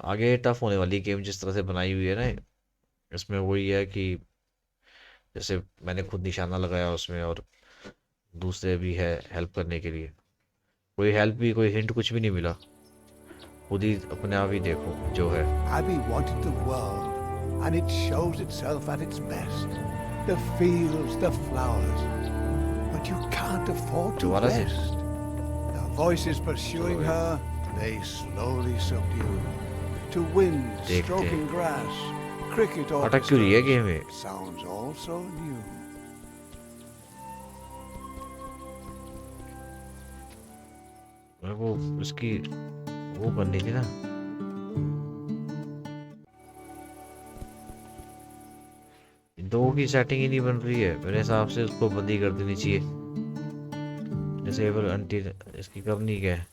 आगे टफ होने वाली गेम जिस तरह से बनाई हुई है ना, इसमें वही है कि जैसे मैंने खुद निशाना लगाया उसमें, और दूसरे भी है हेल्प करने के लिए। कोई हेल्प भी, कोई हिंट कुछ भी नहीं मिला। खुद ही अपने आप ही देखो जो है। Abby wanted the world, and it shows itself at its best. The fields, the flowers, but you can't afford to दोबारा से। rest. The voices चलो pursuing भाई, her, they slowly subdue. To wind देखते stroking हैं। grass, cricket अटक क्यों रही है orchestras, गेम में? sounds all so new. मेरे को उसकी वो करनी थी ना। दो की सेटिंग ही नहीं बन रही है मेरे हिसाब से, उसको बंद ही कर देनी चाहिए। डिसेबल अंटी, इसकी करनी क्या है?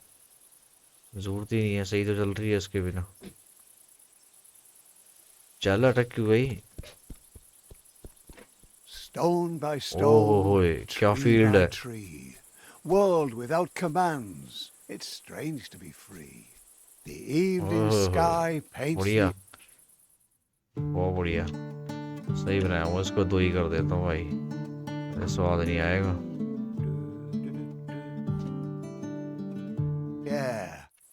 जरूरत ही नहीं है, सही तो चल रही है इसके बिना। चल अटक क्यों गई? Stone by ओहो stone, होए, क्या tree फील्ड by है। tree, world without commands. It's strange to be free. The evening ओहो होए, sky paints बढ़िया, the बहुत बढ़िया। सही बनाया हूँ, इसको दो ही कर देता हूँ भाई, मेरे स्वाद नहीं आएगा। yeah,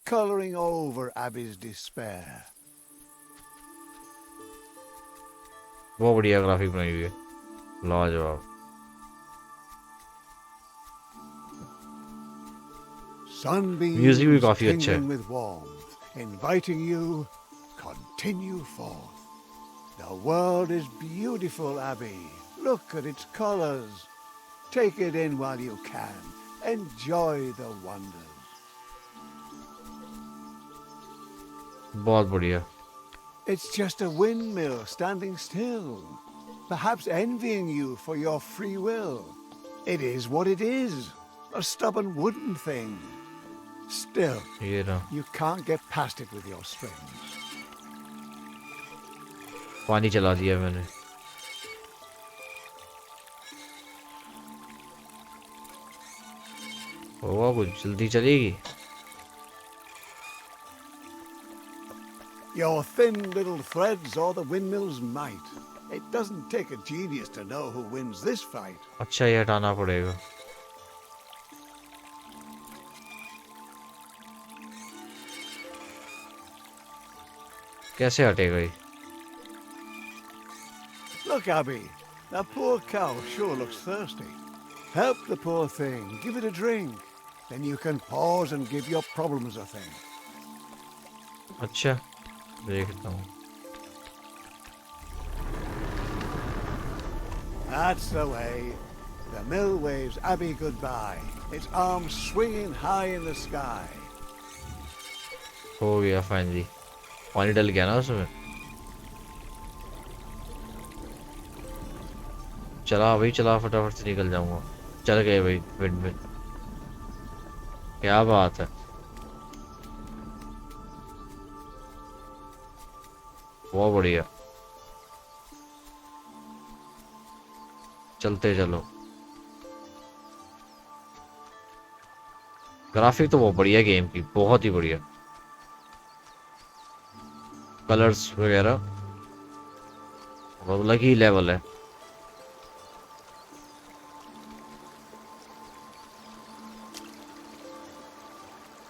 coloring over Abby's despair. बहुत बढ़िया ग्राफिक बनाई हुई है, लाजवाब। म्यूजिक भी Sunbeams काफी अच्छा है। tingling with warmth, inviting you, continue forth. The world is beautiful, Abby. Look at its colors. Take it in while you can. Enjoy the wonders. बहुत बढ़िया। It's just a windmill standing still, perhaps envying you for your free will. It is what it is, a stubborn wooden thing. Still, ये ना, you can't get past it with your strings. पानी चला दिया मैंने। होगा कुछ, जल्दी चलेगी। Your thin little threads or the windmill's might. It doesn't take a genius to know who wins this fight. अच्छा, ये हटाना पड़ेगा। कैसे हटेगा ये? Look, Abby, that poor cow sure looks thirsty. Help the poor thing, give it a drink. Then you can pause and give your problems a think. अच्छा, देखता हूँ। That's the way. The mill waves Abby goodbye, its arms swinging high in the sky. हो गया finally, पानी डल गया ना उसमें। चला भाई चला, फटाफट से निकल जाऊंगा। चल गए भाई विंड में, क्या बात है। बहुत बढ़िया, चलते चलो। ग्राफिक तो बहुत बढ़िया गेम की, बहुत ही बढ़िया। कलर्स वगैरह बहुत अलग ही लेवल है।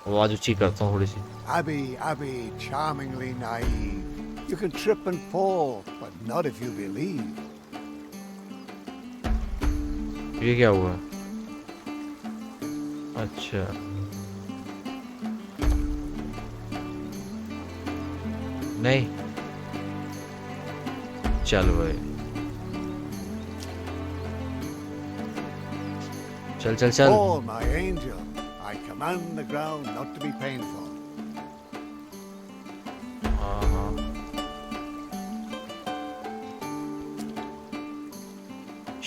आवाज ऊंची करता हूँ थोड़ी सी। Abby, Abby, charmingly naive. You can trip and fall, but not if you believe. ये क्या हुआ? अच्छा, नहीं, चल भाई, चल चल चल। Fall, my angel. I command the ground not to be painful. हाँ हाँ,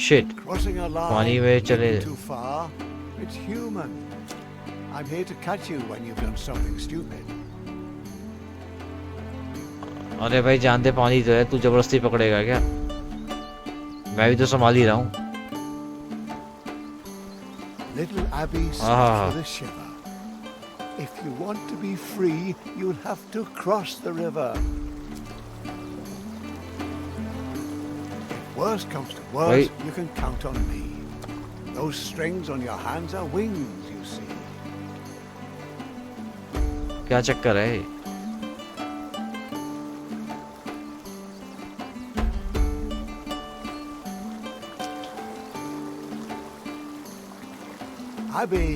शिट, Crossing a पानी line, में maybe चले। too far. It's human. I'm here to catch you when you've done something stupid. अरे भाई जान दे, पानी तो है, तू जबरदस्ती पकड़ेगा क्या? मैं भी तो संभाल ही रहा हूँ। Little Abby stops हाँ, with a shiver. If you want to be free, you'll have to cross the river. If worse comes to worse, Wait. you can count on me. Those strings on your hands are wings, you see. क्या चक्कर है? Abby,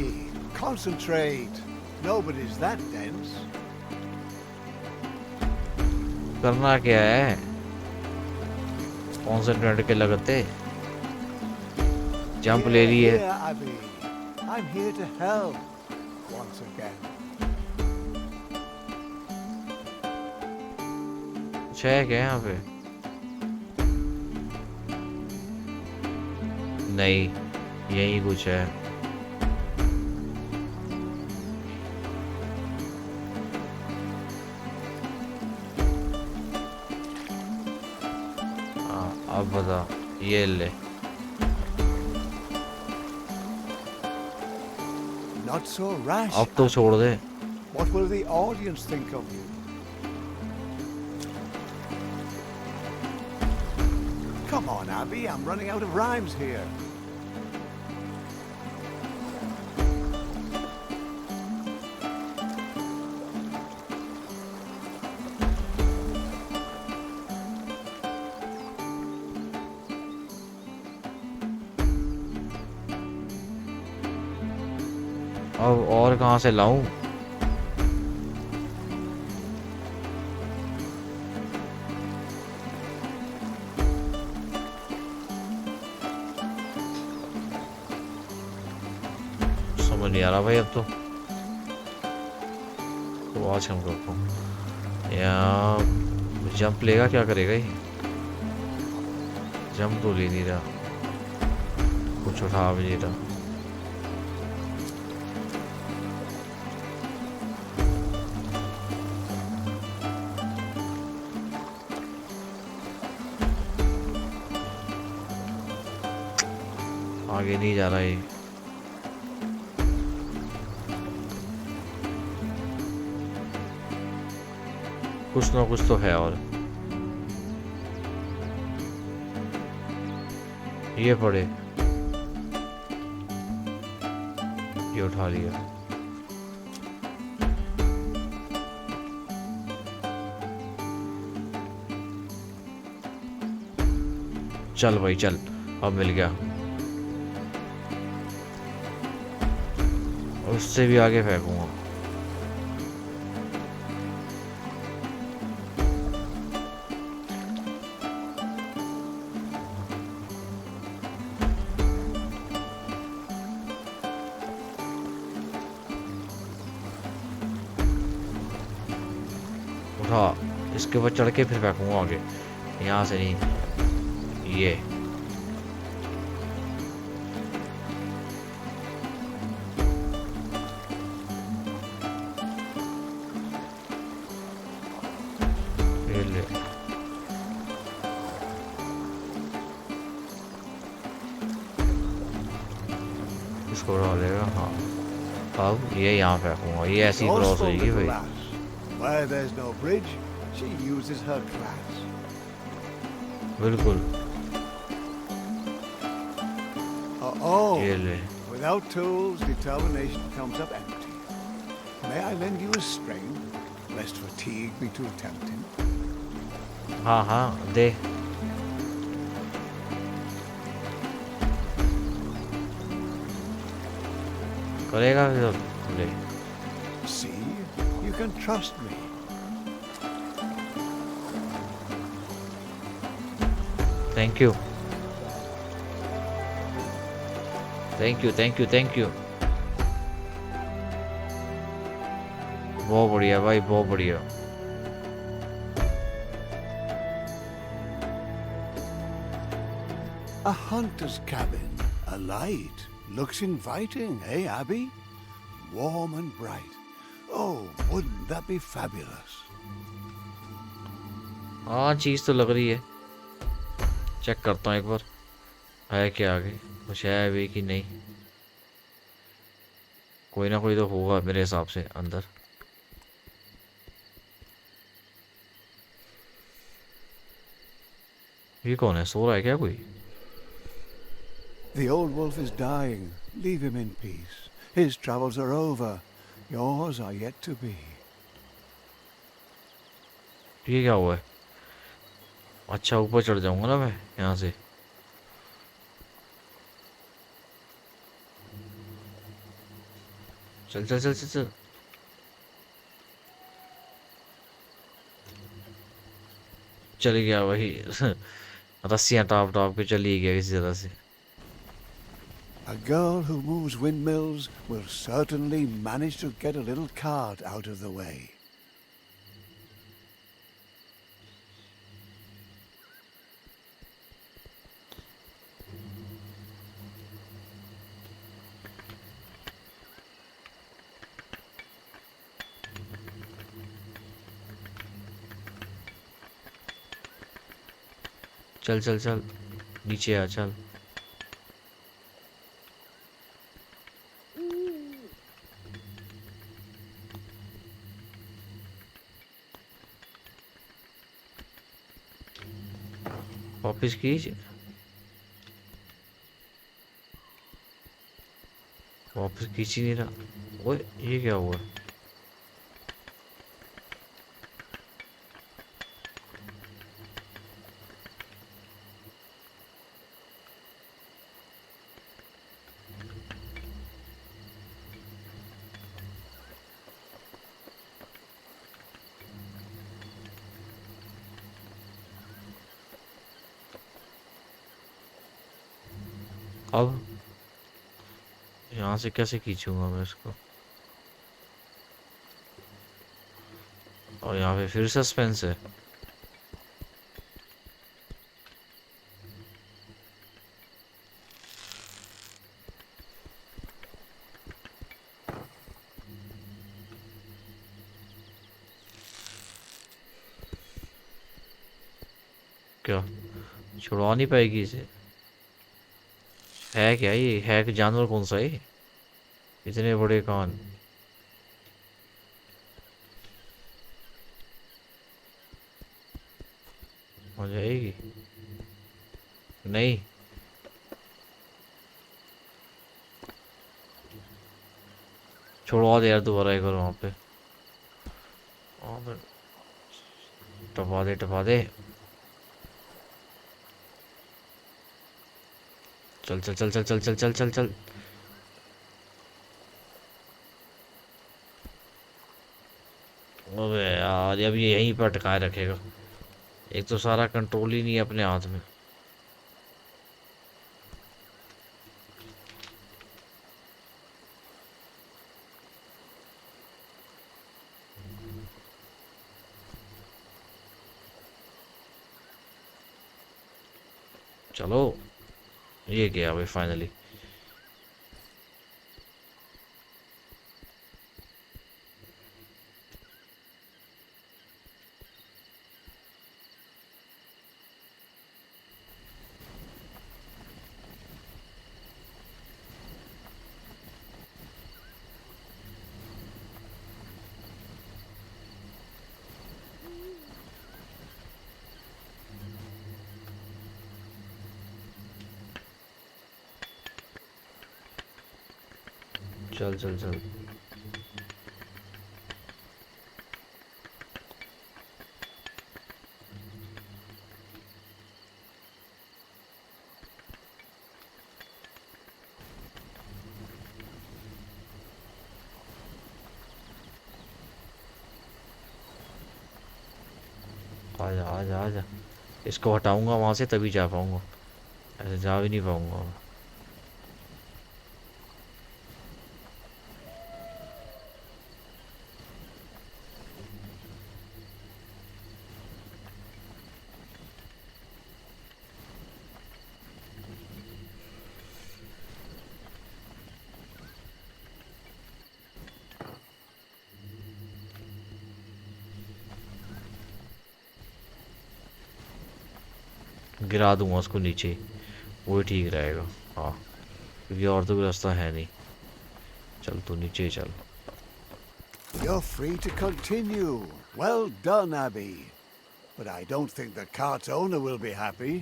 concentrate. Nobody's that dense. करना क्या है? Concentrate के लगते jump ले लिए। Here, Abby. I'm here to help. Once again. कुछ है क्या यहाँ पे? नहीं, यही कुछ है। अब बता, ये ले। Not so rash. अब तो छोड़ दे। What will the audience think of you? Come on, Abby, I'm running out of rhymes here. अब और कहाँ से लाऊं? समझ नहीं आ रहा भाई अब तो आज हम करता हूँ या जंप लेगा, क्या करेगा ये? जंप तो ले नहीं रहा, कुछ उठा भी नहीं रहा। आगे नहीं जा रहा है। कुछ ना कुछ तो है। और ये पड़े, ये उठा लिया। चल भाई चल, अब मिल गया। उससे भी आगे फेंकूंगा। उठा, इसके ऊपर चढ़ के फिर फेंकूंगा आगे, यहाँ से नहीं। ये ले, इसको डालेगा। हाँ, अब ये यहाँ फेंकूंगा, ये ऐसी क्रॉस Boastful होगी little भाई। lass. Where there's no bridge, she uses her class. बिल्कुल। Oh, ये ले। without tools, determination comes up empty. May I lend you a string, lest fatigue be too tempting? हाँ हाँ दे। करेगा फिर, ले। See, you can trust me. Thank you, thank you, thank you, thank you. बहुत बढ़िया भाई, बहुत बढ़िया। A hunter's cabin, a light. Looks inviting, eh, Abby? Warm and bright. Oh, wouldn't that be fabulous? हाँ, चीज तो लग रही है। चेक करता हूँ एक बार, है क्या आगे, कुछ है अभी कि नहीं। कोई ना कोई तो होगा मेरे हिसाब से अंदर। ये कौन है, सो रहा है क्या कोई? The old wolf is dying. Leave him in peace. His travels are over. Yours are yet to be. ये क्या हुआ है? अच्छा ऊपर चढ़ जाऊंगा ना मैं यहाँ से। चल चल चल चल चल। चल गया वही। रस्सियाँ टाप टाप के चली गया किसी तरह से। A girl who moves windmills will certainly manage to get a little cart out of the way. चल चल चल, नीचे आ चल। वापिस खींच। वापिस खींच ही नहीं रहा। ओए ये क्या हुआ? अब यहाँ से कैसे खींचूंगा मैं इसको? और यहाँ पे फिर सस्पेंस है। क्या छुड़वा नहीं पाएगी इसे? है क्या ये? है कि जानवर कौन सा है? इतने बड़े कान। हो जाएगी? नहीं। छुड़वा दे यार, दोबारा एक बार वहाँ पे। वहाँ पे टपा दे टपा दे। चल चल चल चल चल चल चल चल चल। अबे यार अब ये यहीं पर अटकाए रखेगा। एक तो सारा कंट्रोल ही नहीं है अपने हाथ में। चलो, ये गया भाई फाइनली। चल चल चल। आजा आजा आजा। इसको हटाऊंगा वहां से तभी जा पाऊंगा, ऐसे जा भी नहीं पाऊंगा। गिरा दूंगा उसको नीचे, वो ठीक रहेगा। हाँ, क्योंकि और तो कोई रास्ता है नहीं। चल तू नीचे ही चल। You're free to continue. Well done, Abby. But I don't think the cart's owner will be happy.